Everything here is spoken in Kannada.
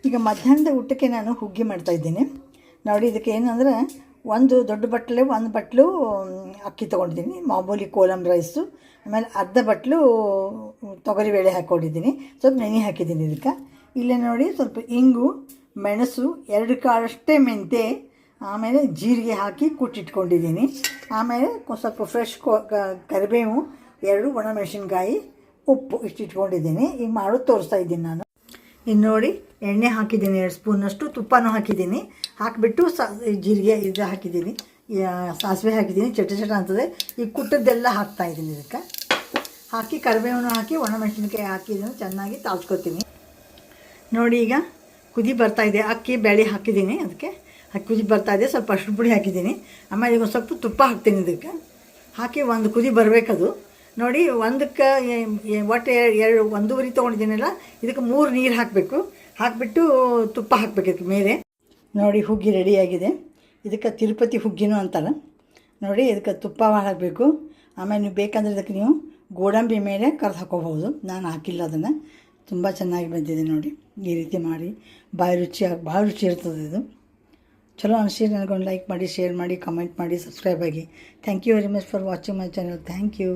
ಈಗ ಮಧ್ಯಾಹ್ನದ ಊಟಕ್ಕೆ ನಾನು ಹುಗ್ಗಿ ಮಾಡ್ತಾಯಿದ್ದೀನಿ ನೋಡಿ. ಇದಕ್ಕೆ ಏನಂದರೆ ಒಂದು ದೊಡ್ಡ ಬಟ್ಲು ಒಂದು ಬಟ್ಲು ಅಕ್ಕಿ ತೊಗೊಂಡಿದ್ದೀನಿ, ಮಾಮೂಲಿ ಕೋಲಮ್ ರೈಸು. ಆಮೇಲೆ ಅರ್ಧ ಬಟ್ಲು ತೊಗರಿಬೇಳೆ ಹಾಕ್ಕೊಂಡಿದ್ದೀನಿ, ಸ್ವಲ್ಪ ನೆನೆ ಹಾಕಿದ್ದೀನಿ ಇದಕ್ಕೆ. ಇಲ್ಲೇ ನೋಡಿ ಸ್ವಲ್ಪ ಇಂಗು, ಮೆಣಸು, 2 ಕಾಳಷ್ಟೇ ಮೆಂತೆ, ಆಮೇಲೆ ಜೀರಿಗೆ ಹಾಕಿ ಕುಟ್ಟಿಟ್ಕೊಂಡಿದ್ದೀನಿ. ಆಮೇಲೆ ಸ್ವಲ್ಪ ಫ್ರೆಶ್ ಕರಿಬೇವು, 2 ಒಣಮೆಣಸಿನ್ಕಾಯಿ, ಉಪ್ಪು ಇಷ್ಟು ಇಟ್ಕೊಂಡಿದ್ದೀನಿ. ಈಗ ಮಾಡೋದು ತೋರಿಸ್ತಾ ಇದ್ದೀನಿ ನಾನು. ಇನ್ನು ನೋಡಿ ಎಣ್ಣೆ ಹಾಕಿದ್ದೀನಿ, 2 ಸ್ಪೂನಷ್ಟು ತುಪ್ಪನೂ ಹಾಕಿದ್ದೀನಿ. ಹಾಕಿಬಿಟ್ಟು ಜೀರಿಗೆ ಇದು ಹಾಕಿದ್ದೀನಿ, ಸಾಸಿವೆ ಹಾಕಿದ್ದೀನಿ, ಚಟ ಅಂತದೆ. ಈ ಕುಟ್ಟದ್ದೆಲ್ಲ ಹಾಕ್ತಾಯಿದ್ದೀನಿ ಇದಕ್ಕೆ. ಹಾಕಿ ಕರಿಬೇವನ್ನು ಹಾಕಿ ಒಣಮೆಣಸಿನ್ಕಾಯಿ ಹಾಕಿ ಇದನ್ನು ಚೆನ್ನಾಗಿ ತಾಳ್ಸ್ಕೊತೀನಿ ನೋಡಿ. ಈಗ ಕುದಿ ಬರ್ತಾಯಿದೆ, ಅಕ್ಕಿ ಬೇಳೆ ಹಾಕಿದ್ದೀನಿ ಅದಕ್ಕೆ. ಕುದಿ ಬರ್ತಾಯಿದೆ, ಸ್ವಲ್ಪ ಅರಿಶಿನ ಪುಡಿ ಹಾಕಿದ್ದೀನಿ. ಆಮೇಲೆ ಈಗ ಸ್ವಲ್ಪ ತುಪ್ಪ ಹಾಕ್ತೀನಿ ಇದಕ್ಕೆ. ಹಾಕಿ ಒಂದು ಕುದಿ ಬರಬೇಕದು ನೋಡಿ. ಒಂದಕ್ಕೆ ಒಟ್ಟು 1.5 ತೊಗೊಂಡಿದ್ದೀನಲ್ಲ, ಇದಕ್ಕೆ 3 ನೀರು ಹಾಕಬೇಕು. ಹಾಕಿಬಿಟ್ಟು ತುಪ್ಪ ಹಾಕಬೇಕು ಇದಕ್ಕೆ ಮೇಲೆ. ನೋಡಿ ಹುಗ್ಗಿ ರೆಡಿಯಾಗಿದೆ. ಇದಕ್ಕೆ ತಿರುಪತಿ ಹುಗ್ಗಿನೂ ಅಂತಾರೆ ನೋಡಿ. ಇದಕ್ಕೆ ತುಪ್ಪ ಹಾಕಬೇಕು. ಆಮೇಲೆ ನೀವು ಬೇಕಂದರೆ ಇದಕ್ಕೆ ನೀವು ಗೋಡಂಬಿ ಮೇಲೆ ಕರೆದು ಹಾಕೋಬಹುದು. ನಾನು ಹಾಕಿಲ್ಲ ಅದನ್ನು. ತುಂಬ ಚೆನ್ನಾಗಿ ಬಂದಿದೆ ನೋಡಿ. ಈ ರೀತಿ ಮಾಡಿ ಭಾಳ ರುಚಿ ಇರ್ತದೆ ಇದು. ಚಲೋ ಅನಿಸಿ ನನಗೊಂದು ಲೈಕ್ ಮಾಡಿ, ಶೇರ್ ಮಾಡಿ, ಕಮೆಂಟ್ ಮಾಡಿ, ಸಬ್ಸ್ಕ್ರೈಬ್ ಆಗಿ. Thank you very much for watching my channel. Thank you.